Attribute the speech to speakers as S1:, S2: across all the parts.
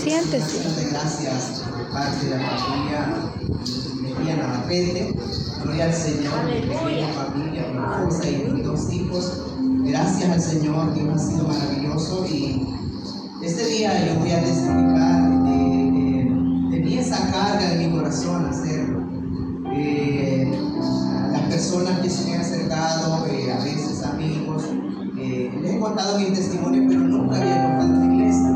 S1: Siéntese.
S2: Gracias de parte de la familia Mejía Navarrete. Gloria al Señor, mi pequeña familia, mi esposa y mis 2 hijos. Gracias al Señor, Dios ha sido maravilloso. Y este día yo voy a testificar. Tenía esa carga en mi corazón hacerlo. Las personas que se me han acercado, a veces amigos, les he contado mi testimonio, pero nunca había contado en la iglesia.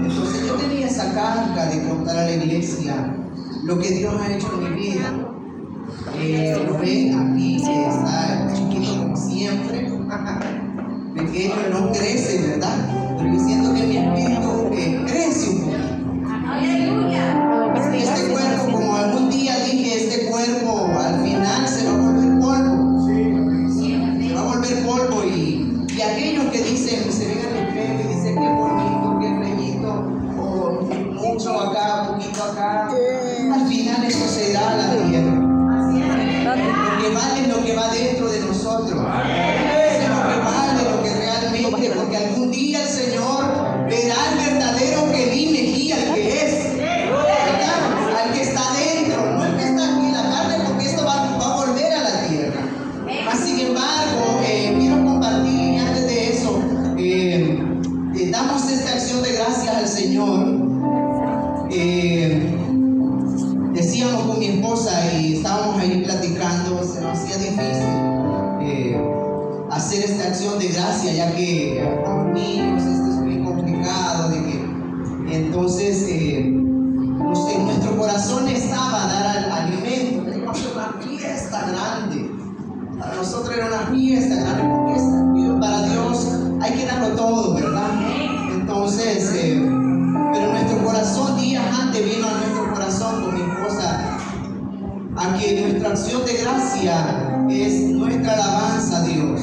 S2: Entonces yo tenía esa carga de contar a la iglesia lo que Dios ha hecho en mi vida. Lo ven aquí, que está chiquito como siempre, pequeño, no crece, ¿verdad? Pero yo siento que mi espíritu crece un poco. Este cuerpo, como algún día dije, este cuerpo al final se va a volver polvo. Se va a volver polvo y aquellos que dicen, se ven al espejo y dicen qué bonito, qué bellito, o mucho acá, poquito acá, al final eso se da a la tierra. Lo que vale es lo que va dentro de nosotros. Eso es lo que vale, lo que realmente, porque algún día el Señor verá al verdadero Kelly Mejía, el que es. Al que está dentro, no el que está aquí en la carne, porque esto va a volver a la tierra. Mas sin embargo, quiero compartir, y antes de eso, damos esta acción de gracias al Señor. Decíamos con mi esposa y estábamos ahí platicando, se nos hacía difícil hacer esta acción de gracia, ya que con los niños esto es muy complicado, entonces en nuestro corazón estaba dar alimento. Teníamos una fiesta grande. Para nosotros era una fiesta grande, porque para Dios hay que darlo todo, ¿verdad? Entonces, pero nuestro corazón, días antes vino a nuestro corazón con mi esposa a que nuestra acción de gracia es nuestra alabanza a Dios,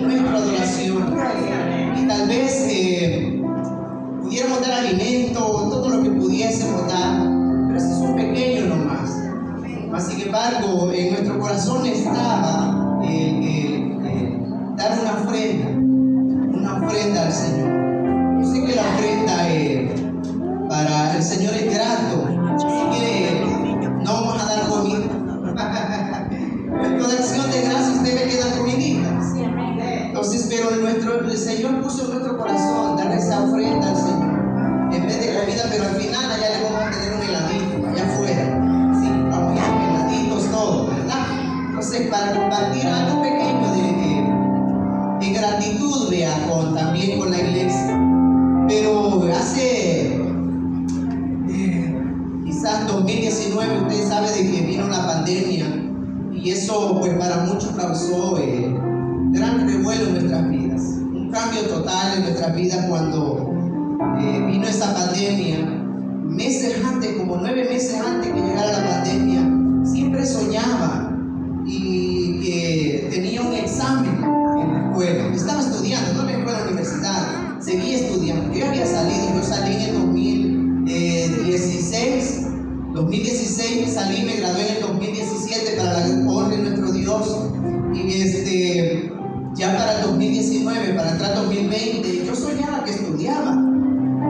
S2: nuestra adoración. Y tal vez pudiéramos dar alimento, todo lo que pudiésemos dar, pero eso es un pequeño nomás. Mas sin embargo, en nuestro corazón estaba dar una ofrenda al Señor. Yo sé que la ofrenda para el Señor es grato, así que no vamos a dar comida. En toda acción de gracia usted ve que dan comidita. Entonces, pero el Señor puso en nuestro corazón dar esa ofrenda al Señor. En vez de comida, pero al final allá le vamos a tener un heladito, allá afuera. Sí, vamos a ir heladitos, todo, ¿verdad? Entonces, para compartir algo pequeño de gratitud, también con la iglesia. Pero hace quizás 2019, usted sabe de que vino la pandemia y eso pues para muchos causó gran revuelo en nuestras vidas. Un cambio total en nuestras vidas cuando vino esa pandemia. Meses antes, como 9 meses antes que llegara la pandemia, siempre soñaba y que tenía un examen en la escuela. Estaba estudiando, no en la escuela universitaria, seguía estudiando. Yo había salido, yo salí en el 2016 salí, me gradué en el 2017 para la honra de nuestro Dios. Y ya para el 2019, para entrar 2020, yo soñaba que estudiaba.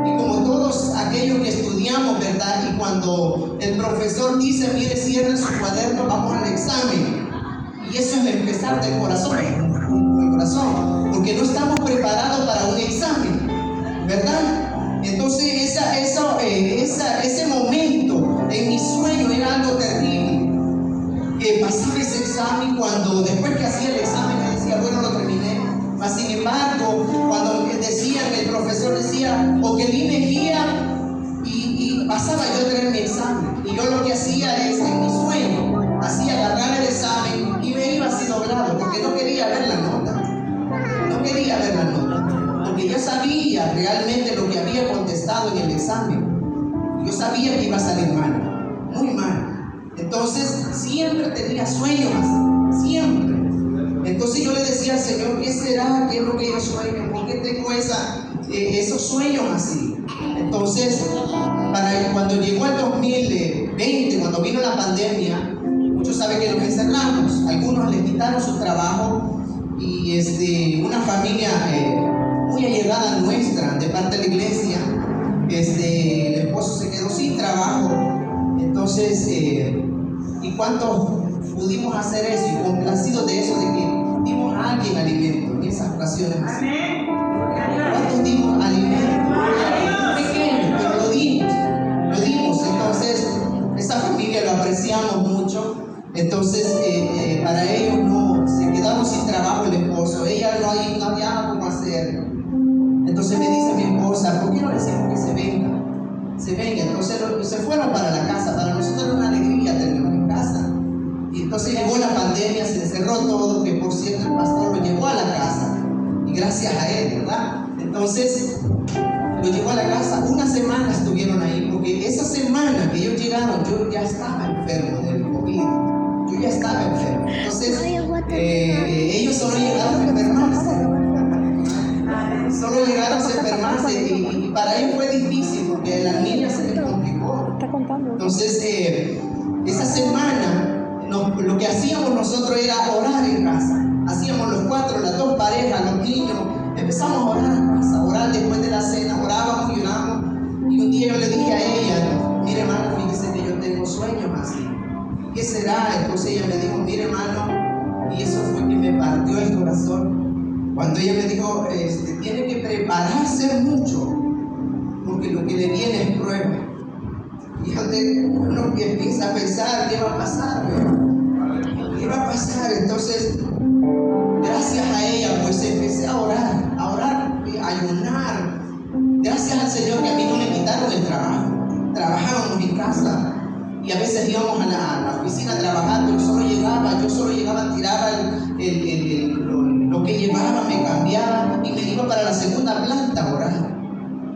S2: Y como todos aquellos que estudiamos, ¿verdad? Y cuando el profesor dice, mire, cierren su cuaderno, vamos al examen. Y eso es empezar del corazón, porque no estamos preparados para un examen, ¿verdad? Entonces ese momento en mi sueño era algo terrible. Pasar ese examen, cuando después que hacía el examen me decía, bueno, lo terminé. Mas sin embargo, cuando el profesor decía, o que dime guía, y pasaba yo a tener mi examen. Y yo lo que hacía es, en mi sueño, agarrar el examen y me iba así doblado, porque no quería ver la nota. Porque yo sabía realmente lo que había contestado en el examen. Yo sabía que iba a salir mal, muy mal. Entonces, siempre tenía sueños así, siempre. Entonces yo le decía al Señor, ¿qué será? ¿Qué es lo que yo sueño? ¿Por qué tengo esos sueños así? Entonces, cuando llegó el 2020, cuando vino la pandemia, muchos saben que nos encerramos. Algunos les quitaron su trabajo y una familia muy allegada nuestra, de parte de la iglesia, les esposo se quedó sin trabajo. Entonces, ¿y cuántos pudimos hacer eso? Y complacidos de eso, de que dimos a alguien alimento en esas ocasiones así. ¿Cuántos dimos alimento? Pequeño, pero lo dimos. Entonces, esa familia lo apreciamos mucho. Entonces, para ellos no, se quedaron sin trabajo el esposo. Ella no había cómo hacer. Entonces me dice mi esposa, ¿por qué no le decimos que se venga? Entonces se fueron para la casa. Para nosotros era una alegría tenerlos en casa. Y entonces llegó la pandemia, se encerró todo, que por cierto el pastor lo llevó a la casa. Y gracias a él, ¿verdad? Entonces lo llevó a la casa. Una semana estuvieron ahí, porque esa semana que ellos llegaron, yo ya estaba enfermo del COVID. Yo ya estaba enfermo. Entonces ellos solo llegaron a enfermarse. Y para ellos fue difícil porque a las niñas se les complicó. Entonces, esa semana lo que hacíamos nosotros era orar en casa. Hacíamos los cuatro, las dos parejas, los niños. Empezamos a orar en casa, orar después de la cena. Orábamos y orábamos. Y un día yo le dije a ella, mire hermano, fíjese que yo tengo sueños así. ¿Qué será? Entonces ella me dijo, mire hermano, y eso fue que me partió el corazón. Cuando ella me dijo, tiene que prepararse mucho, porque lo que le viene es prueba. Y uno empieza a pensar, ¿qué va a pasar? ¿Qué va a pasar? Entonces, gracias a ella, pues empecé a orar, a ayunar. Gracias al Señor que a mí no me quitaron el trabajo. Trabajábamos en casa. Y a veces íbamos a la oficina a trabajar, pero yo solo llegaba, tiraba lo que llevaba, me cambiaba y me iba para la segunda planta a orar.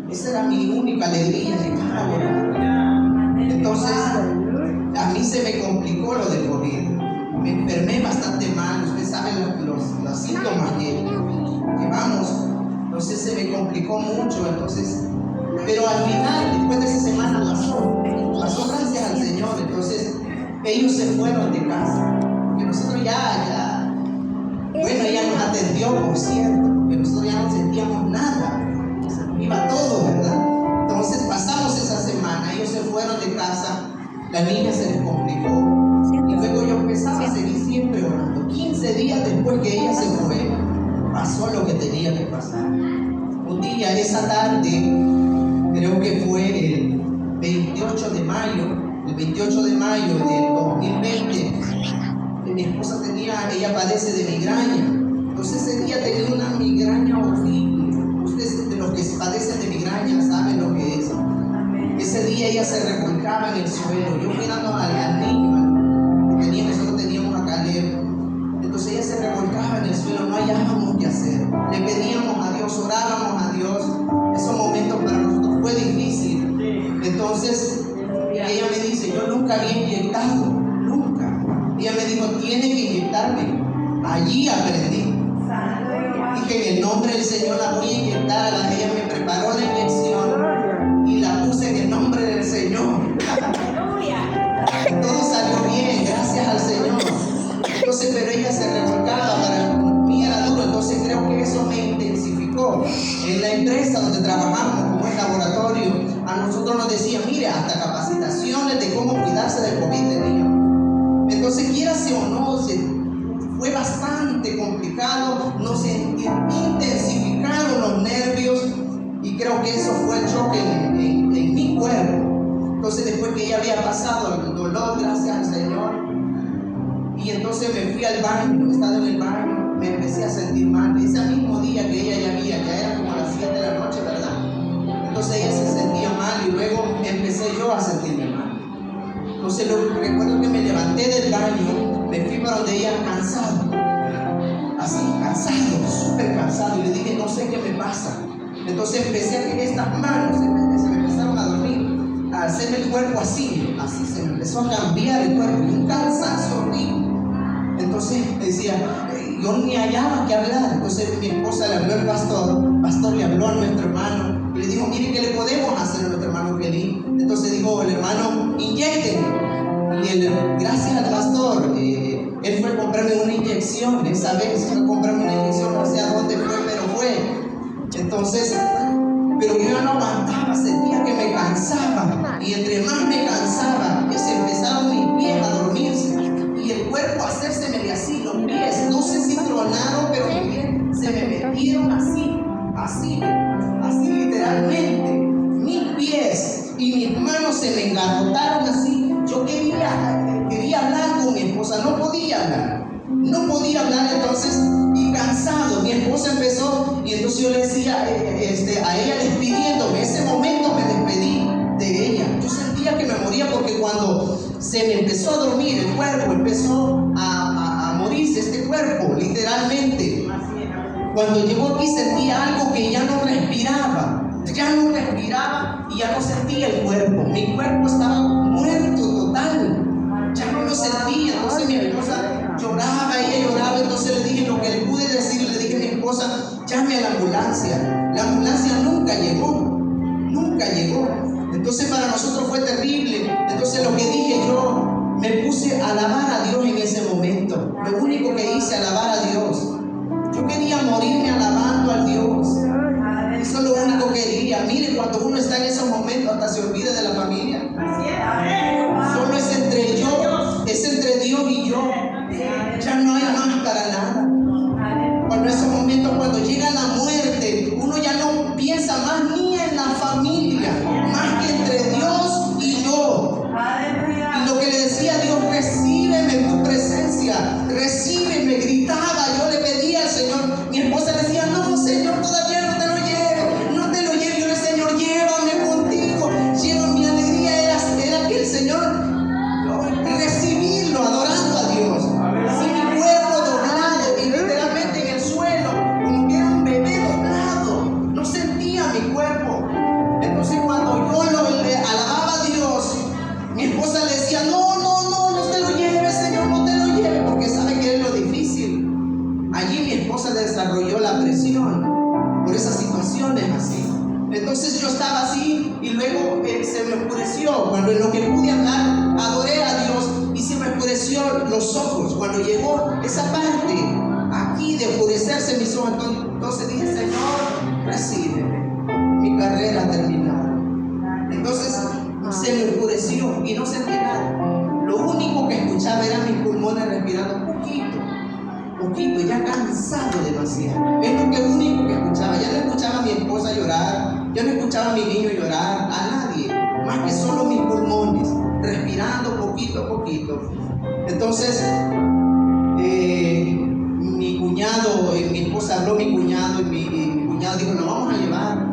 S2: Esa era mi única alegría, llegar a orar. Entonces, a mí se me complicó lo del COVID. Me enfermé bastante mal, ustedes saben los síntomas que vamos. Entonces se me complicó mucho, pero al final, después de esa semana pasó gracias al Señor. Entonces ellos se fueron de casa, porque nosotros ella nos atendió, por cierto, porque nosotros ya no sentíamos nada, se nos iba todo, ¿verdad? Entonces pasamos esa semana, ellos se fueron de casa, la niña se les complicó, y luego yo empezaba a seguir siempre orando. 15 días después que ella se fue, pasó lo que tenía que pasar. Un día, esa tarde, creo que fue el 28 de mayo del 2020, mi esposa ella padece de migraña. Entonces ese día tenía una migraña horrible. Ustedes, de los que padecen de migraña, saben lo que es. Ese día ella se revolcaba en el suelo. Yo cuidando al niño que nosotros teníamos a Caleb. Entonces ella se revolcaba en el suelo, no hallábamos qué hacer. Le pedíamos a Dios, orábamos a Dios. Esos momentos para nosotros fue difícil. Entonces ella me dice, yo nunca había inyectado, nunca. Ella me dijo, tiene que inyectarme. Allí aprendí. Dije, en el nombre del Señor la voy a inyectar. Ella me preparó la inyección y la puse en el nombre del Señor. Todo salió bien, gracias al Señor. Entonces, pero ella se revolcaba, para mí era duro. Entonces creo que eso me intensificó. En la empresa donde trabajamos, como el laboratorio, a nosotros nos decían, mire, hasta capacitaciones de cómo cuidarse del COVID tenía. Entonces, quiérase o no, fue bastante complicado, nos intensificaron los nervios y creo que eso fue el choque en mi cuerpo. Entonces, después que ya había pasado el dolor, gracias al Señor, y entonces me fui al baño, estaba en el baño, me empecé a sentir mal. Ese mismo día que ella ya era como las 7 de la noche, ¿verdad? Entonces ella se sentía mal y luego empecé yo a sentirme mal. Entonces recuerdo que me levanté del baño, me fui para donde ella cansado, así, cansado, súper cansado, y le dije, no sé qué me pasa. Entonces empecé a que estas manos se me empezaron a dormir, a hacerme el cuerpo así, se me empezó a cambiar el cuerpo, y un cansancio horrible. Entonces decía, yo ni hallaba qué hablar. Entonces mi esposa le habló al pastor le habló a nuestro hermano y le dijo, mire, ¿qué le podemos hacer a nuestro hermano Kelly? Entonces dijo el hermano, inyecten. Y gracias al pastor, él fue a comprarme una inyección. Esa vez fue a comprarme una inyección, no sé a dónde fue, pero fue. Entonces, pero yo ya no aguantaba, sentía que me cansaba. se me engarrotaron así. Yo quería hablar con mi esposa, no podía hablar. No podía hablar entonces, y cansado, mi esposa empezó, y entonces yo le decía a ella despidiéndome. Ese momento me despedí de ella. Yo sentía que me moría, porque cuando se me empezó a dormir el cuerpo, empezó a morirse este cuerpo, literalmente. Cuando llegó aquí sentía algo que ya no respiraba y ya no sentía el cuerpo. Mi cuerpo estaba muerto total, ya no lo sentía. Entonces mi esposa lloraba, ella lloraba. Entonces le dije, lo que le pude decir, le dije a mi esposa, llame a la ambulancia. La ambulancia nunca llegó. Entonces para nosotros fue terrible. Entonces lo que dije, yo me puse a alabar a Dios en ese momento. Lo único que hice, alabar a Dios. Yo quería morirme alabando a Dios. Eso es lo único que quería. Mire, cuando uno está en esos momentos, hasta se olvida de la familia. Solo es entre Dios y yo. Ya no hay más para nada. Cuando esos momentos, cuando llega la muerte, uno ya no piensa más ni en la familia, más que entre Dios y yo. Y lo que le decía a Dios, recíbeme en tu presencia, recíbeme, gritaba, yo le pedía al Señor. Mi esposa le decía, no, Señor, todavía no te lo llevo. Yo le decía, Señor, llévame contigo. Mi alegría era que el Señor, recibirlo, adorando a Dios. Si mi cuerpo doblado, y literalmente en el suelo, como que era un bebé doblado, no sentía mi cuerpo. Entonces cuando yo le alababa a Dios, mi esposa le decía, no te lo lleves, Señor, no te lo lleves, porque sabe que es lo difícil. Allí mi esposa desarrolló la presión por esas situaciones así. Entonces yo estaba así, y luego se me oscureció. Cuando en lo que pude hablar, adoré a Dios, y se me oscureció los ojos. Cuando llegó esa parte aquí de oscurecerse mis ojos, entonces dije, Señor, recíbeme, mi carrera ha terminado. Entonces se me oscureció y no sentí nada. Lo único que escuchaba eran mis pulmones respirando poquito, ya cansado demasiado. Es lo único que escuchaba. Ya no escuchaba a mi esposa llorar, ya no escuchaba a mi niño llorar, a nadie, más que solo mis pulmones respirando poquito a poquito. Entonces mi cuñado, mi esposa habló, mi cuñado, y mi cuñado dijo, nos vamos a llevar.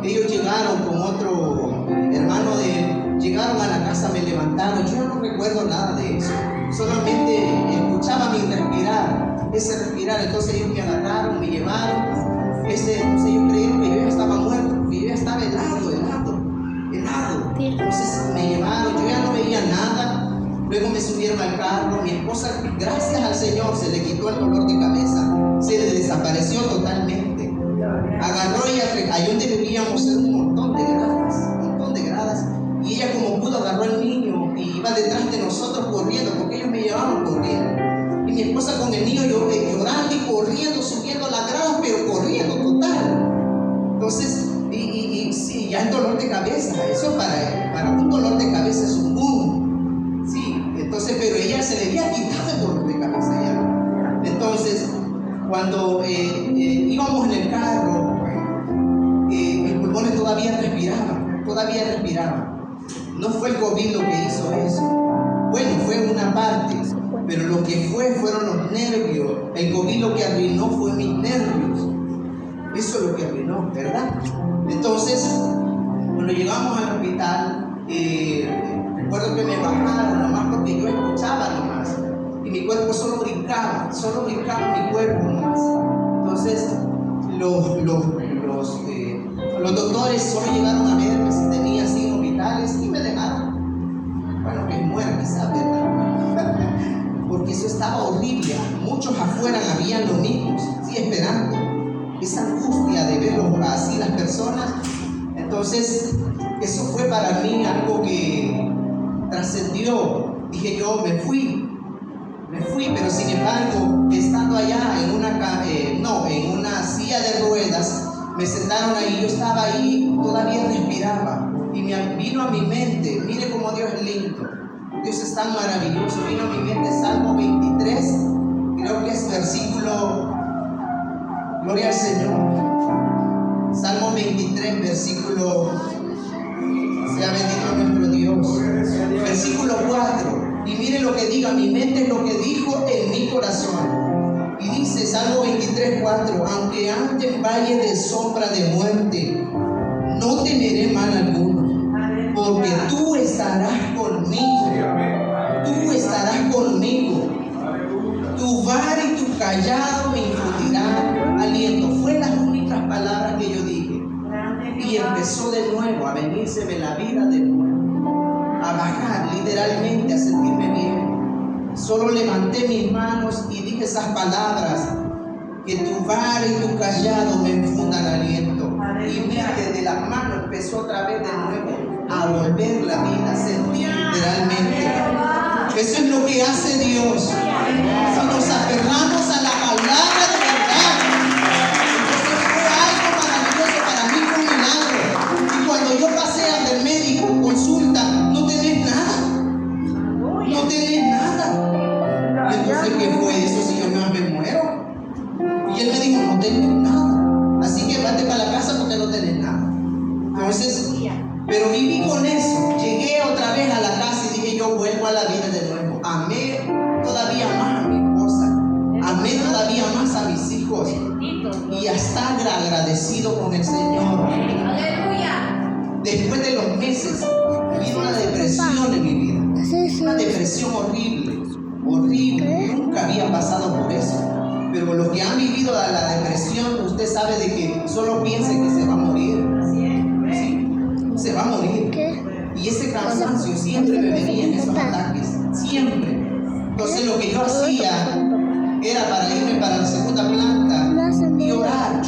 S2: Ellos llegaron con otro hermano de él, llegaron a la casa, me levantaron. Yo no recuerdo nada de eso, solamente escuchaba mi respirar, ese respirar. Entonces ellos me agarraron, me llevaron. Entonces ellos creyeron que yo ya estaba muerto, que yo ya estaba helado. Entonces me llevaron, yo ya no veía nada. Luego me subieron al carro. Mi esposa, gracias al Señor, se le quitó el dolor de cabeza, se le desapareció totalmente. Agarró ella, ahí donde vivíamos era un montón de gradas, y ella como pudo agarró al niño y iba detrás de nosotros corriendo, porque ellos me llevaban corriendo. Y mi esposa con el niño llorando y corriendo, subiendo las gradas, pero corriendo total. Entonces, sí, ya el dolor de cabeza, eso para un dolor de cabeza es un boom. Sí, entonces, pero ella se le había quitado el dolor de cabeza ya. Entonces, cuando íbamos en el carro, mis pulmones todavía respiraban. No fue el COVID lo que hizo eso. Bueno, fue una parte, pero lo que fueron los nervios. El COVID lo que arruinó fue mis nervios. Eso es lo que arruinó, ¿verdad? Entonces, cuando llegamos al hospital, recuerdo que me bajaron nomás porque yo escuchaba nomás. Y mi cuerpo solo brincaba mi cuerpo nomás. Entonces, los doctores solo llegaron a verme si tenía signos vitales y me dejaron. Bueno, que muera quizás, ¿verdad? Porque eso estaba horrible. Muchos afuera habían los niños, sí, esperando. Esa angustia de verlos así las personas. Entonces, eso fue para mí algo que trascendió. Dije yo, me fui, pero sin embargo, estando allá en una silla de ruedas, me sentaron ahí, yo estaba ahí, todavía respiraba, y me vino a mi mente, mire cómo Dios es lindo, Dios es tan maravilloso. Vino a mi mente Salmo 23, creo que es versículo, gloria al Señor, Salmo 23, versículo, sea bendito nuestro Dios. lo que diga mi mente, es lo que dijo en mi corazón. Y dice Salmo 23:4: aunque ande en valle de sombra de muerte, no temeré mal alguno, porque tú estarás conmigo. Tú estarás conmigo. Tu vara y tu callado me infundirán aliento. Fue las únicas palabras que yo dije. Y empezó de nuevo a venírseme la vida de nuevo, a bajar literalmente, a sentirme bien. Solo levanté mis manos y dije esas palabras: que tu vara y tu callado me infundan aliento. Y mira, desde las manos empezó otra vez de nuevo a volver la vida, a sentir literalmente. Eso es lo que hace Dios. Si nos aferramos a la palabra de verdad, entonces fue algo maravilloso para mí, fue un milagro. Y cuando yo pasé al médico, consulta, no tenés nada. No tenés nada. Entonces, ¿qué fue eso si yo me muero? Y él me dijo: no tenés nada. Así que vete para la casa porque no tenés nada. Entonces, pero viví con eso. Llegué otra vez a la casa y dije: yo vuelvo a la vida de nuevo. Amé todavía más a mi esposa. Amé todavía más a mis hijos. Y a estar agradecido con el Señor. Después de los meses, vino una depresión en mi vida. Una depresión horrible. Horrible. Nunca había pasado por eso. Pero los que han vivido la depresión, usted sabe de que solo piensa que se va a morir. ¿Sí? Se va a morir. Y ese cansancio siempre me venía en esos ataques. Siempre. Entonces lo que yo hacía era para irme para la segunda planta y llorar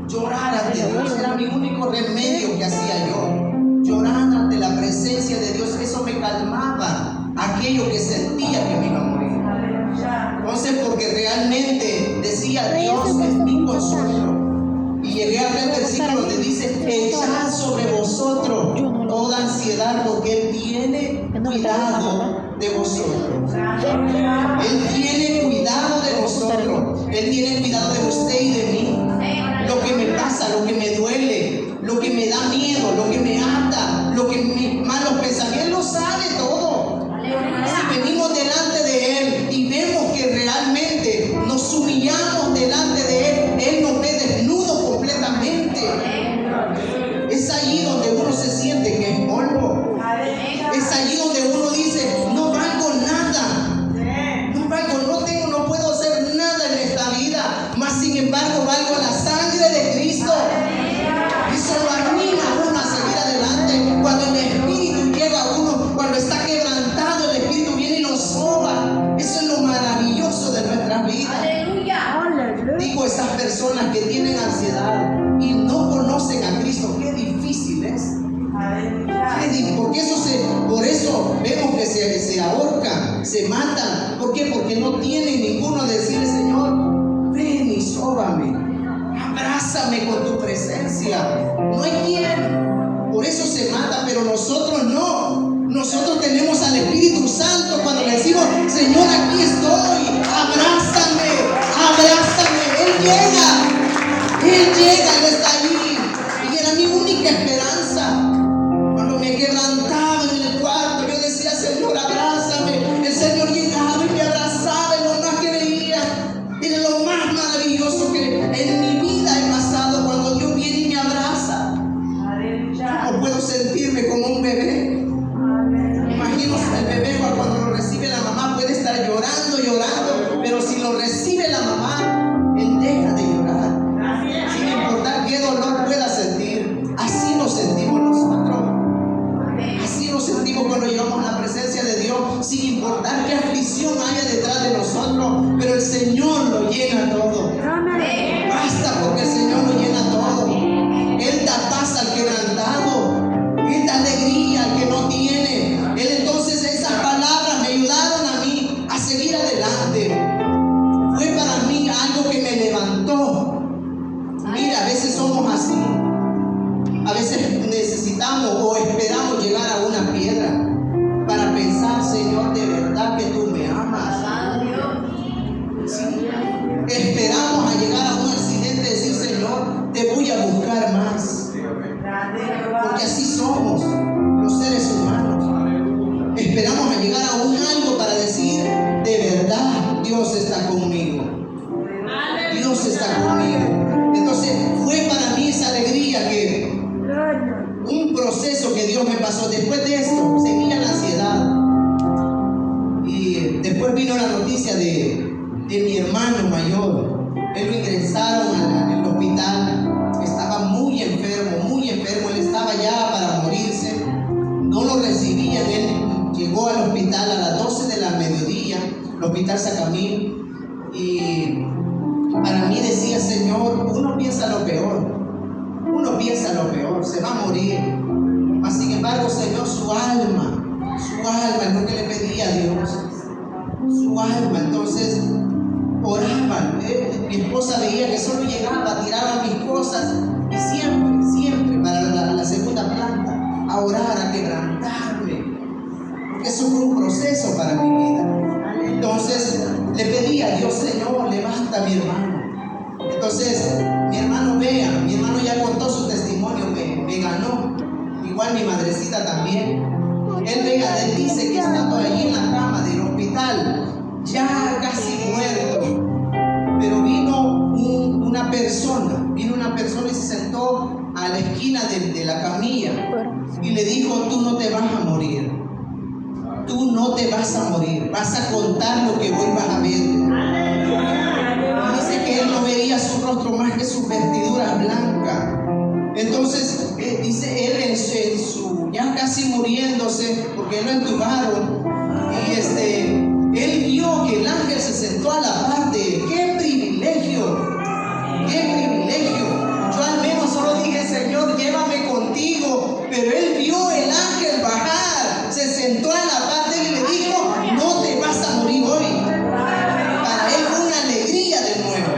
S2: ante Dios. Era mi único remedio que hacía yo. Llorar ante la presencia de Dios. Eso me calmaba aquello que sentía que me iba a morir. Entonces, porque realmente decía: Dios es mi consuelo. Y llegué a ver el versículo donde dice: echad sobre vosotros toda ansiedad, porque Él tiene cuidado de vosotros. Él tiene cuidado de vosotros. Él tiene cuidado de usted y de mí. Lo que me pasa, lo que me duele, lo que me da miedo, lo que me ata, lo que me malos pensamientos, Él lo sabe todo. Si venimos delante de Él y vemos que realmente nos humillamos delante de Él, Él nos ve desnudos completamente. Es allí donde uno se siente que es polvo. Es allí donde uno dice: no valgo nada. No valgo, no puedo hacer nada en esta vida. Mas sin embargo valgo la sangre de Cristo. Eso lo anima a uno a seguir adelante. Cuando el Espíritu llega a uno, cuando está quebrantado, el Espíritu viene y nos soba. Eso es lo maravilloso de nuestras vidas. Digo, esas personas que tienen ansiedad y no conocen a Cristo, qué difícil es. Porque por eso vemos que se ahorcan, se matan. ¿Por qué? Porque no tienen ninguno de decirle: Señor, ven y sóbame, abrázame con tu presencia. No hay quien. Por eso se mata, pero nosotros no. Nosotros tenemos al Espíritu Santo. Cuando le decimos: Señor, aquí estoy, abrázame, abrázame, Él llega, Él está allí. Y era mi única esperanza. Cuando me quebrantaba en el cuarto, yo decía: Señor, abrázame. El Señor llegaba y me abrazaba, y lo más que veía era lo más maravilloso que en mi vida he pasado, cuando Dios viene y me abraza. ¿Cómo puedo sentirme como un bebé? Imagino el bebé cuando lo recibe la mamá, puede estar llorando, pero si lo recibe la mamá, él deja de llorar, sin importar qué dolor pueda sentir. Así nos sentimos nosotros. Así nos sentimos cuando llegamos a la presencia de Dios, sin importar qué aflicción haya detrás de nosotros, pero el Señor lo llena todo. Basta, porque el Señor lo llena todo. Él da paz al quebrantado. Él da alegría al que no tiene. Él, entonces, esas palabras me ayudaron a mí a seguir adelante. Fue para mí algo que me levantó. Mira, a veces somos así. A veces necesitamos o esperamos llegar a una piedra para pensar: Señor, de verdad que tú me amas. Sí. Esperar que Dios me pasó. Después de esto, seguía la ansiedad. Y después vino la noticia de mi hermano mayor. Él lo ingresaron en el hospital. Estaba muy enfermo, muy enfermo. Él estaba ya para morirse. No lo recibían. Él llegó al hospital a las 12 de la mediodía, el hospital Sacamil. Y para mí decía, Señor, uno piensa lo peor. Uno piensa lo peor, se va a morir. Mas sin embargo, Señor, su alma es lo que le pedía a Dios. Su alma. Entonces oraban. Mi esposa veía que solo llegaba, tiraba mis cosas y siempre para la segunda planta a orar, a quebrantarme, porque eso fue un proceso para mi vida. Entonces le pedí a Dios, Señor, levanta a mi hermano. Entonces mi hermano ya contó su testimonio, me ganó. Igual mi madrecita también. Él dice que estando allí en la cama del hospital, ya casi muerto, pero vino una persona y se sentó a la esquina de la camilla y le dijo, tú no te vas a morir. Tú no te vas a morir, vas a contar lo que hoy vas a ver. Y dice que él no veía su rostro más que sus vestiduras blancas. Entonces, dice él en su ya casi muriéndose, porque él lo entubaron, y él vio que el ángel se sentó a la par de él. ¡Qué privilegio! ¡Qué privilegio! Yo al menos solo dije, Señor, llévame contigo, pero él vio el ángel bajar, se sentó a la par de él y le dijo, no te vas a morir hoy. Para él fue una alegría de nuevo.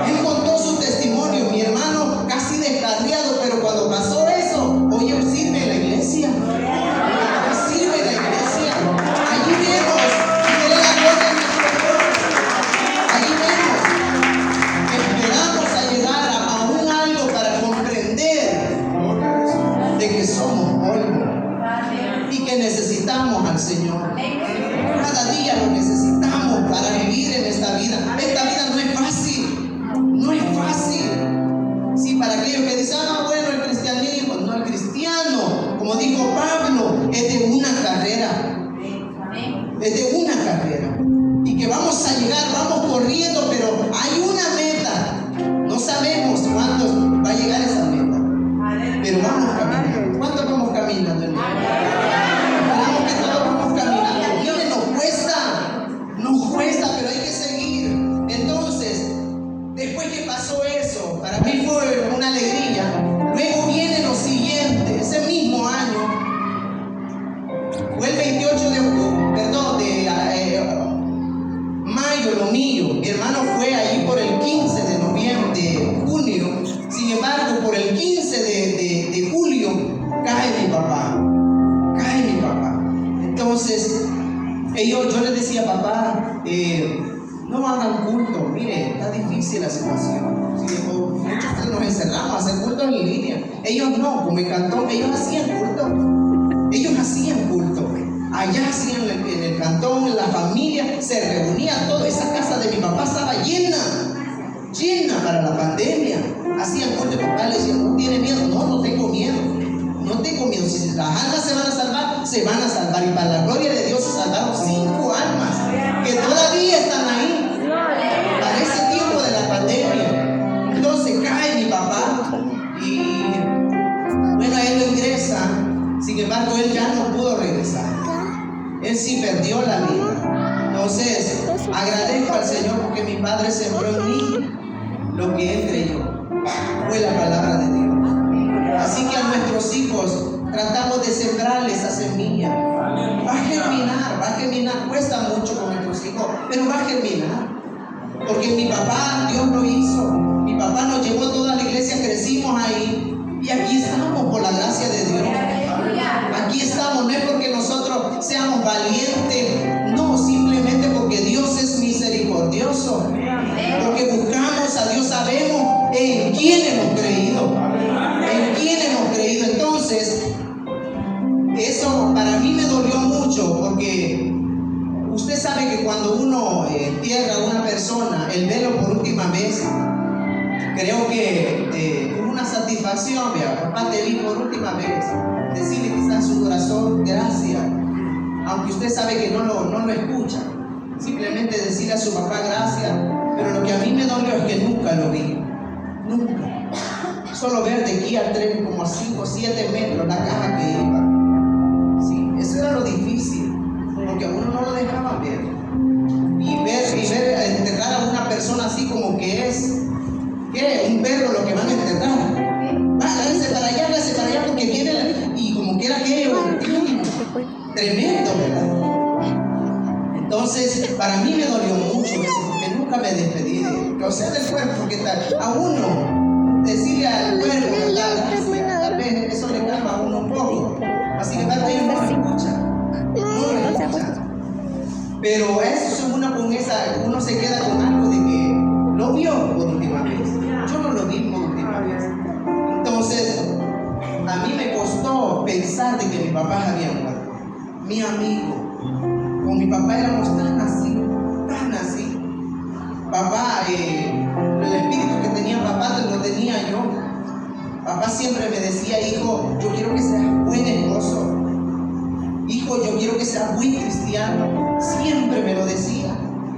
S2: Él contó su testimonio, mi hermano casi descarriado, pero cuando pasó eso, oye, sirve en la iglesia. Sirve en la iglesia. Allí vemos, mire la gloria de nuestro Dios. Allí vemos, esperamos a llegar a un algo para comprender de que somos polvo y que necesitamos al Señor. Cada día lo necesitamos para vivir en esta vida. Esta vida no es fácil, no es fácil. Sí, para aquellos que dicen, bueno, el cristianismo, no, el cristiano, como dijo Pablo, es de una carrera. Es de una carrera. Y que vamos a llegar, vamos corriendo, pero hay una meta. No sabemos cuándo va a llegar esa meta, pero vamos caminando. ¿Cuánto vamos caminando, hermano? Esperamos que todos vamos caminando. Mire, nos cuesta, pero hay que seguir. Entonces, después que pasó eso, para mí fue una alegría. Luego viene lo siguiente, ese mismo año, fue el 28 de mayo, lo mío. Mi hermano fue ahí por el 15 de noviembre, de junio. Sin embargo, por el 15 de julio, cae mi papá. Entonces, yo les decía, papá, no hagan culto. Mire, está difícil la situación. Sí, muchos nos encerramos a hacer culto en línea. Ellos no, como en Cantón, ellos hacían culto. Allá hacían en el Cantón, en la familia, se reunían todo. Esa casa de mi papá estaba llena para la pandemia. Hacían culto. Mi papá le decía, ¿no tiene miedo? No tengo miedo. Si las almas se van a salvar. Y para la gloria de Dios se salvaron 5 almas que todavía están ahí para ese tiempo de la pandemia. Entonces cae mi papá y bueno, él lo ingresa. Sin embargo, él ya no pudo regresar. Él sí perdió la vida. Entonces agradezco al Señor porque mi padre sembró en mí lo que él creyó. Fue la palabra de Dios. Así que a nuestros hijos tratamos de sembrarles esa semilla. Va a germinar, cuesta mucho con nuestros hijos, pero va a germinar. Porque mi papá, Dios lo hizo. Mi papá nos llevó a toda la iglesia, crecimos ahí y aquí estamos por la gracia de Dios. Aquí estamos, no es porque nosotros seamos valientes, no, simplemente porque Dios es misericordioso. Porque buscamos a Dios, sabemos en quién hemos creído. Entonces, eso para mí me dolió mucho, porque usted sabe que cuando uno entierra a una persona, el velo por última vez, creo que es una satisfacción. Papá, te vi por última vez. decirle quizás en su corazón gracias, aunque usted sabe que no lo escucha. Simplemente decirle a su papá gracias, pero lo que a mí me dolió es que nunca lo vi, nunca. Solo ver de aquí al tren como a 5 o 7 metros la caja que iba. Sí, eso era lo difícil, porque a uno no lo dejaban ver. Y ver enterrar a una persona así como que es, ¿qué? Un perro lo que van a enterrar. Háganse para allá porque viene y como que era aquello tremendo, ¿verdad? Entonces, para mí me dolió mucho eso, porque nunca me despedí o sea, del cuerpo, porque a uno decirle al cuerpo, tal vez eso le calma a uno un poco. Así que tal vez no lo escucha. Pero eso es uno se queda con algo de que lo vio por última vez. Yo no lo vi por última vez. Entonces, a mí me costó pensar de que mi papá había muerto. Mi amigo, con mi papá éramos tan así. Papá, el espíritu que tenía papá lo tenía yo. Papá siempre me decía, hijo, yo quiero que seas buen esposo. Hijo, yo quiero que seas muy cristiano. Siempre me lo decía.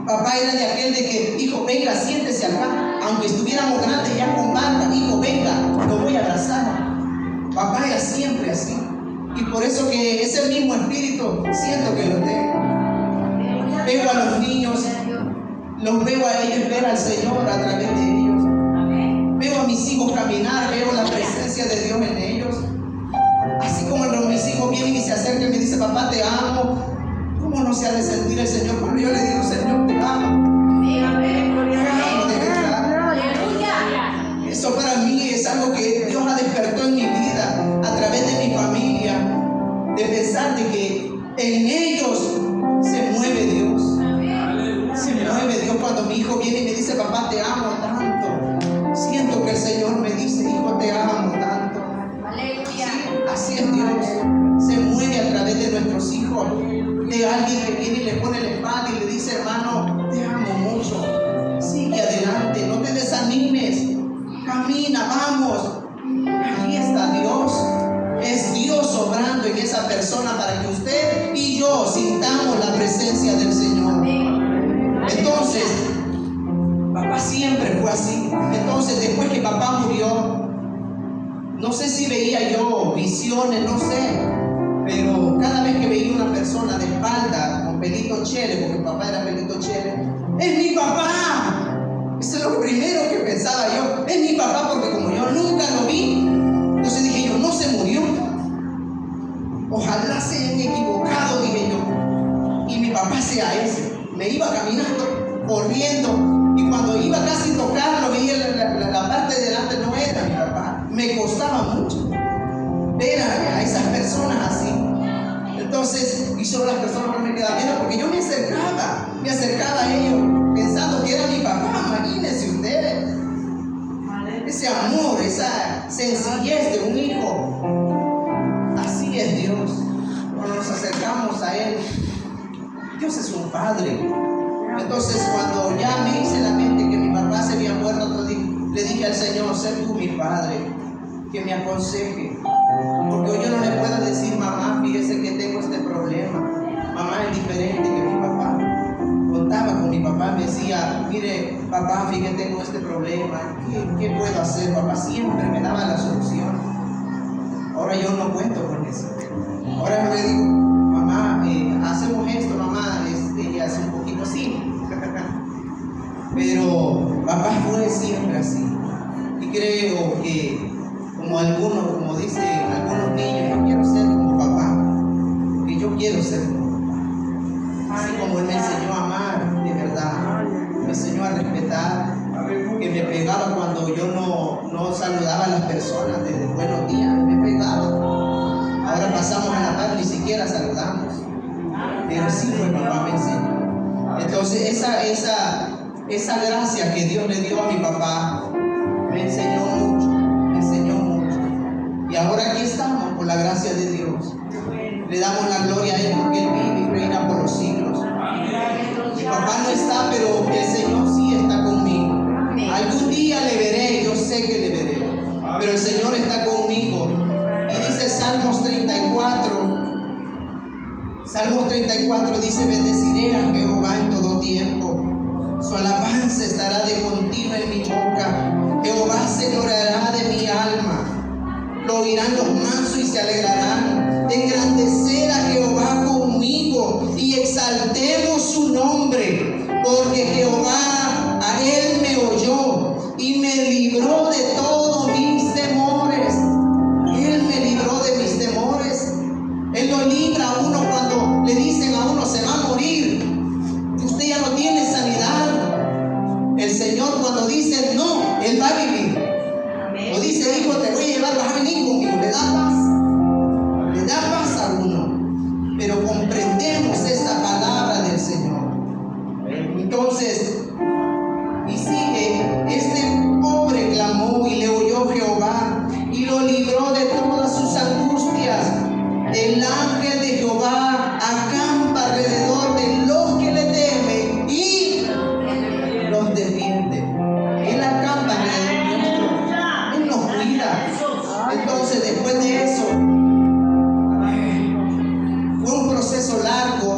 S2: Papá era de aquel de que, hijo, venga, siéntese acá. Aunque estuviéramos grandes ya con barba, hijo, venga, lo voy a abrazar. Papá era siempre así. Y por eso que ese mismo espíritu siento que lo tengo. Veo a los niños, los veo a ellos ver al Señor a través de ellos. Veo a mis hijos caminar, veo la presencia de Dios en ellos. Así como mis hijos vienen y se acercan y me dicen, papá, te amo. ¿Cómo no se ha de sentir el Señor? Cuando yo le digo, Señor, te amo. Te amo de verdad. Eso para mí es algo que Dios ha despertado en mi vida a través de mi familia, de pensar de que en ellos se mueve Dios. Se mueve Dios cuando mi hijo viene y me dice, papá, te amo tanto. Siento que el Señor me dice, hijo, te amo tanto. Sí, así es Dios. Se mueve a través de nuestros hijos, de alguien que viene y le pone la espalda y le dice, hermano, te amo mucho. Sigue adelante, no te desanimes. Camina, vamos. Ahí está Dios. Es Dios obrando en esa persona para que usted y yo sintamos la presencia del Señor. Entonces, papá siempre fue así. Entonces, después que papá murió, no sé si veía yo visiones, no sé, pero cada vez que veía una persona de espalda con pelito chele, porque papá era pelito chele, ¡es mi papá! Eso es lo primero que pensaba yo, es mi papá, porque como yo nunca lo vi, entonces dije yo, no se murió. Ojalá se hayan equivocado, dije yo, y mi papá sea ese. Me iba caminando, corriendo, y cuando iba casi a tocarlo, veía la parte de delante, no era mi papá. Me costaba mucho ver a esas personas así. Entonces, y solo las personas no me quedaban viendo, porque yo me acercaba a ellos, pensando que era mi papá. Imagínense ustedes, ese amor, esa sencillez de un hijo. Así es Dios. Cuando nos acercamos a Él, Dios es un padre. Entonces, cuando ya me hice la mente que mi papá se había muerto, le dije al Señor, sé tú mi padre, que me aconseje. Porque hoy yo no le puedo decir, mamá, fíjese que tengo este problema. Mamá es diferente que mi papá. Contaba con mi papá, me decía, mire, papá, fíjate, tengo este problema. ¿Qué puedo hacer? Papá siempre me daba la solución. Ahora yo no cuento con eso. Ahora yo le digo, mamá, hacemos esto, mamá, ella hace un poquito así. Pero papá fue siempre así. Y creo que, como dicen algunos niños, yo quiero ser como papá. Porque yo quiero ser como papá. Así como él me enseñó a amar, de verdad. Me enseñó a respetar. Que me pegaba cuando yo no saludaba a las personas desde buenos días. Me pegaba. Ahora pasamos a la paz, ni siquiera saludamos. Pero sí fue papá, me enseñó. Entonces esa gracia que Dios le dio a mi papá me enseñó mucho. Y ahora aquí estamos por la gracia de Dios. Le damos la gloria a Él porque Él vive y reina por los siglos. Mi papá no está, pero el Señor sí está conmigo. Algún día le veré, yo sé que le veré. Pero el Señor está conmigo. Y dice, Salmos 34. Salmos 34 dice: bendeciré a Jehová en todo tiempo. Su alabanza estará de continuo en mi boca. Jehová se gloriará de mi alma. Lo oirán los mansos y se alegrarán. Engrandecer a Jehová conmigo y exaltemos su nombre. Porque Jehová, a él me oyó y me libró de todos mis temores. Él me libró de mis temores. Él lo libra a uno cuando le dicen a uno: se va a morir, usted ya no tiene sanidad. El Señor, cuando dice no, Él va a vivir. O dice: hijo, te voy a llevar, vas a venir conmigo. Le da paz a uno. Pero comprendemos esta palabra del Señor. Entonces, y sigue: este pobre clamó y le oyó Jehová y lo libró de todas sus angustias. El ángel de Jehová acampa alrededor de los que le temen y los defiende. Él acampa alrededor nuestro. Él nos cuida. Entonces, después de eso, fue un proceso largo,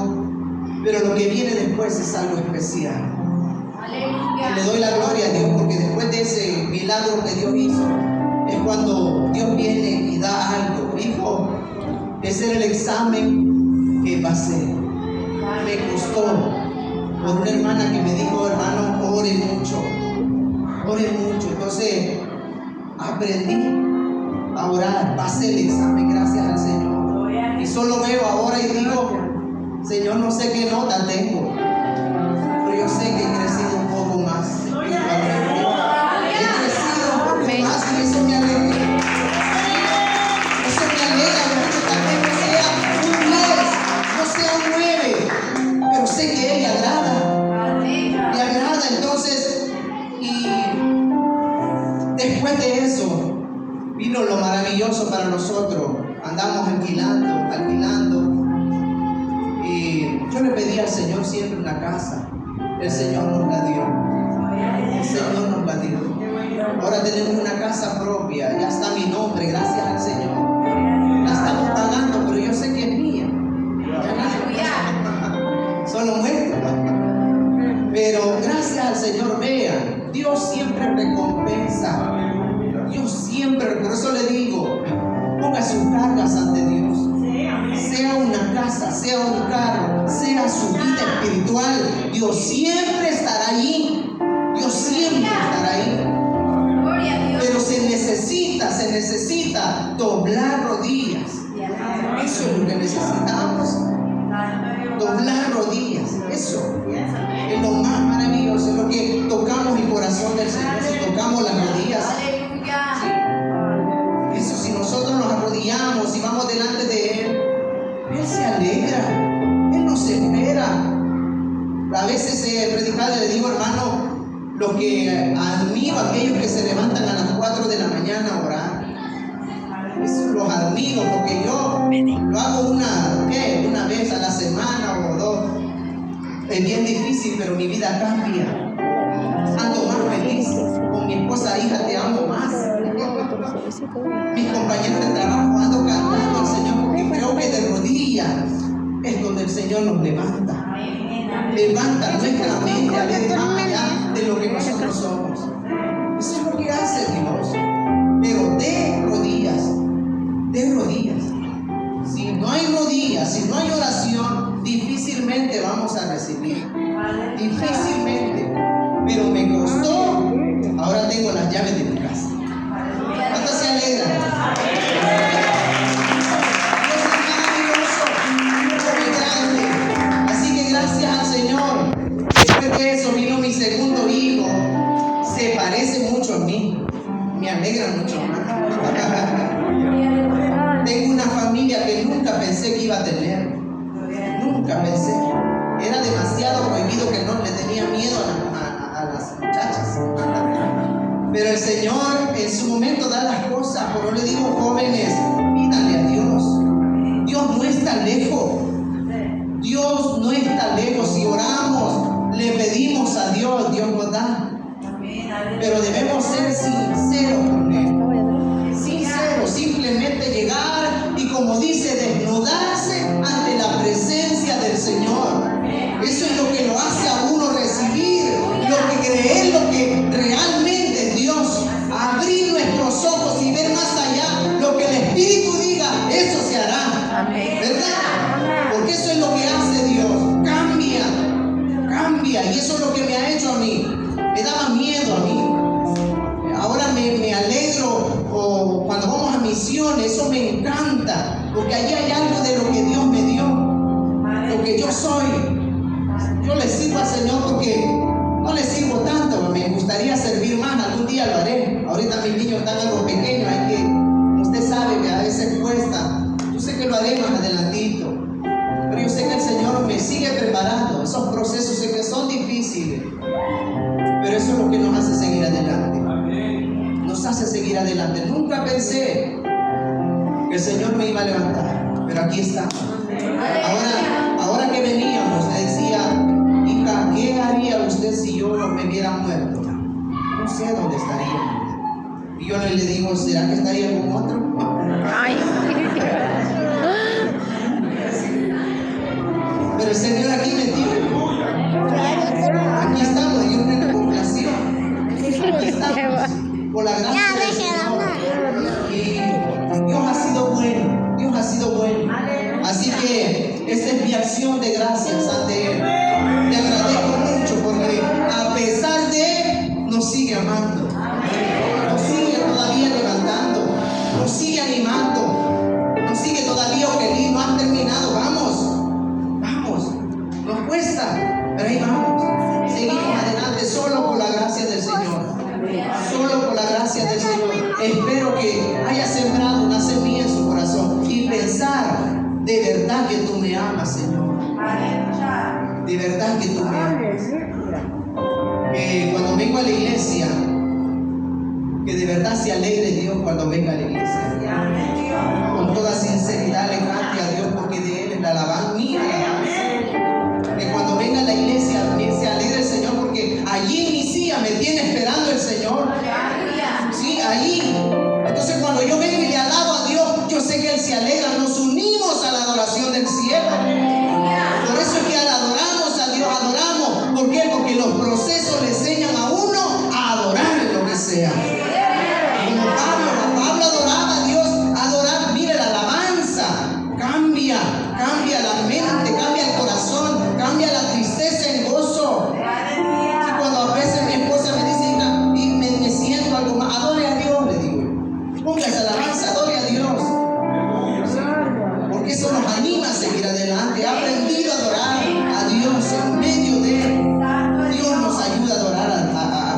S2: pero lo que viene después es algo especial. Y le doy la gloria a Dios, porque después de ese milagro que Dios hizo, es cuando Dios viene y da algo. Hijo, ese era el examen que pasé. Me costó, por una hermana que me dijo: hermano, ore mucho. Entonces aprendí a orar, pasé el examen, gracias al Señor. Y solo veo ahora y digo: Señor, no sé qué nota tengo, pero yo sé que he crecido un poco más. He crecido un poco más y eso me alegra. Eso me alegra mucho. Tal vez no sea un 10, no sea un 9, pero sé que Él le agrada. Le agrada. Entonces, y después de eso, vino lo maravilloso para nosotros. Andamos alquilando. Y yo le pedí al Señor siempre una casa. El Señor nos la dio. Ahora tenemos una casa propia. Ya está mi nombre, gracias al Señor. La estamos pagando, pero yo sé que es mía. Solo muerto. Pero gracias al Señor, vean, Dios siempre recompensa. Por eso le digo: ponga sus cargas ante Dios. Sea una casa, sea un carro, sea su vida espiritual, Dios siempre estará allí. Pero se necesita doblar rodillas. Eso es lo que necesitamos. Doblar rodillas. Eso es lo más maravilloso. Es lo que tocamos el corazón del Señor. Si tocamos las rodillas. Eso, si nosotros nos arrodillamos y vamos delante de Él, Él se alegra. Él nos espera. A veces predicado le digo: hermano, los que admiro a aquellos que se levantan a las 4 de la mañana a orar. Eso los admiro, porque yo lo hago una vez a la semana o dos. Es bien difícil, pero mi vida cambia. Ando más feliz. Con mi esposa: hija, te amo más. Mis compañeros de trabajo, ando cantando al Señor, porque creo que de rodillas es donde el Señor nos levanta. Levanta nuestra mente a ver más allá de lo que nosotros somos. Eso es lo que hace Dios. Pero de rodillas. Si no hay rodillas, si no hay oración, difícilmente vamos a recibir. Difícilmente. Pero me costó. Ahora tengo las llaves de mi casa. ¿Cuántos se alegran? Gracias al Señor. Después de eso vino mi segundo hijo. Se parece mucho a mí. Me alegra mucho más. Tengo una familia que nunca pensé que iba a tener. Nunca pensé. Era demasiado prohibido, que no le tenía miedo a las muchachas. Pero el Señor en su momento da las cosas. Por eso le digo: jóvenes, pídanle a Dios. Dios no está lejos. Dios no está lejos. Si oramos, le pedimos a Dios, Dios nos da. Pero debemos ser sinceros con Él. Sinceros, simplemente llegar y ¿verdad? Porque eso es lo que hace Dios. Cambia. Y eso es lo que me ha hecho a mí. Me daba miedo a mí. Ahora me alegro cuando vamos a misiones. Eso me encanta. Porque allí hay algo de lo que Dios me dio. Lo que yo soy. Yo le sirvo al Señor porque no le sirvo tanto. Me gustaría servir más. Algún día lo haré. Ahorita mis niños están algo pequeños. Hay que, usted sabe que a veces cuesta. Yo sé que lo haré más adelantito. Pero yo sé que el Señor me sigue preparando. Esos procesos sé que son difíciles. Pero eso es lo que nos hace seguir adelante. Nos hace seguir adelante. Nunca pensé que el Señor me iba a levantar. Pero aquí está. Ahora que veníamos, le decía, hija, ¿qué haría usted si yo me hubiera muerto? No sé dónde estaría. Y yo le digo, ¿será que estaría con otro? Ay. Pero el Señor aquí me tiene. Aquí estamos, Dios me complació. Aquí estamos, por la gracia del Señor. Y Dios ha sido bueno. Dios ha sido bueno. Así que esta es mi acción de gracias ante Él. Le agradezco mucho porque a pesar de Él, nos sigue amando. Nos sigue todavía levantando. Nos sigue animando. Nos sigue todavía, Oquelí, no has terminado. Vamos. Nos cuesta, pero ahí vamos. Seguimos adelante solo por la gracia del Señor. Solo por la gracia del Señor. Espero que haya sembrado una semilla en su corazón y pensar de verdad que tú me amas, Señor. De verdad que tú me amas. Que cuando vengo a la iglesia, que de verdad se alegre Dios cuando venga a la iglesia. Con toda sinceridad le cante a Dios porque de Él es la alabanza mía. Que cuando venga a la iglesia se alegre el Señor porque allí en mi silla me tiene esperando el Señor. Sí, allí. Entonces cuando yo vengo y le alabo a Dios, yo sé que Él se alegra. Nos unimos a la adoración del cielo. Por eso es que adoramos a Dios, adoramos. ¿Por qué? Porque los procesos le enseñan a uno a adorar en lo que sea. Como Pablo adoraba a Dios, adorar. Mire, la alabanza cambia la mente, cambia el corazón, cambia la tristeza en gozo. Y cuando a veces mi esposa me dice, me siento algo más, adore a Dios, le digo. Ponga esa alabanza, adore a Dios. Porque eso nos anima a seguir adelante. He aprendido a adorar a Dios en medio de Él. Dios nos ayuda a adorar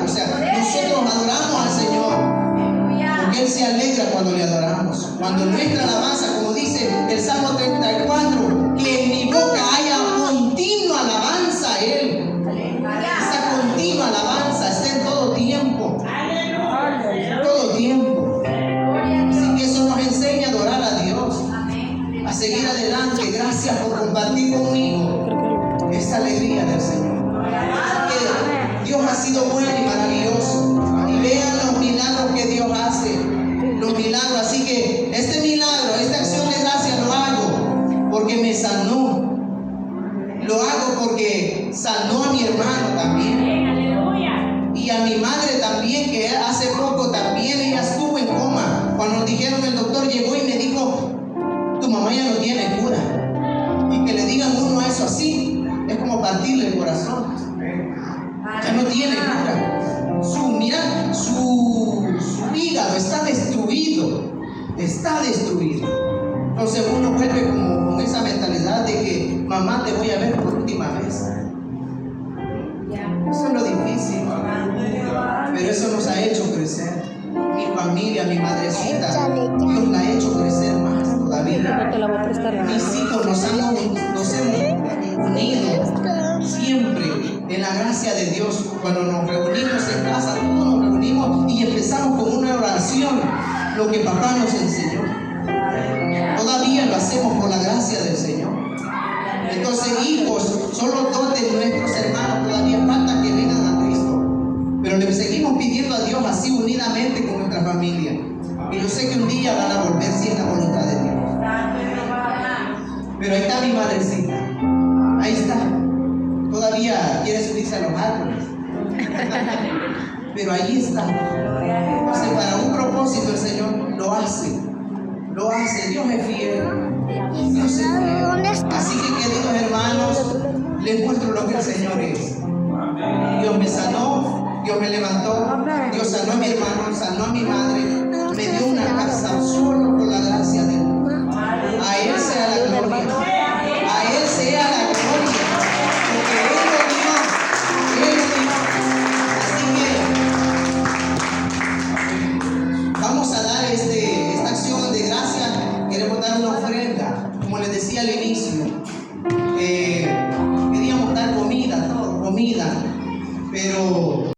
S2: o sea, nosotros adoramos al Señor. Porque Él se alegra cuando le adoramos. Cuando nuestra alabanza, como dice el Salmo 34, que en mi boca haya continua alabanza a Él. Esa continua alabanza está en todo tiempo. Todo tiempo. Así que eso nos enseña a adorar a Dios. A seguir adelante. Gracias por compartir conmigo esta alegría del Señor. Así que Dios ha sido bueno y maravilloso. Y vean los milagros que Dios hace. Los milagros. Así que este milagro, esta acción de gracia lo hago porque me sanó. Lo hago porque sanó a mi hermano también. Y a mi madre también, que hace poco también ella estuvo en coma. Cuando nos dijeron, el doctor llegó y me dijo, tu mamá ya no tiene cura. Y que le digan uno a eso así, es como partirle el corazón. Ya no tiene cura. Su hígado está destruido. Está destruido. Entonces uno vuelve como con esa mentalidad de que mamá, te voy a ver por última vez. Eso es lo difícil. Pero eso nos ha hecho crecer. Mi familia, mi madrecita, Dios la ha hecho crecer más todavía. Mis hijos nos hemos unido siempre en la gracia de Dios. Cuando nos reunimos en casa, todos nos reunimos y empezamos con una oración, lo que papá nos enseñó. Todavía lo hacemos por la gracia del Señor. Entonces, hijos, solo 2 de nuestros hermanos todavía faltan que vengan a Cristo. Pero le seguimos pidiendo a Dios así unidamente con nuestra familia. Y yo sé que un día van a volver si es la voluntad de Dios. Pero ahí está mi madrecita. Ahí está. Todavía quiere subirse a los árboles. Pero ahí está. Entonces, para un propósito el Señor lo hace. Lo hace. Dios es fiel. Dios es fiel. demuestro lo que el Señor es. Dios me sanó, Dios me levantó, Dios sanó a mi hermano, sanó a mi madre, me dio una casa solo por la gracia de Dios. A Él sea la gloria, a Él sea la gloria, porque Él lo dio, Él lo dio. Así que vamos a dar esta acción de gracia. Queremos dar una ofrenda, como les decía al inicio. Queríamos dar comida, todo, comida, pero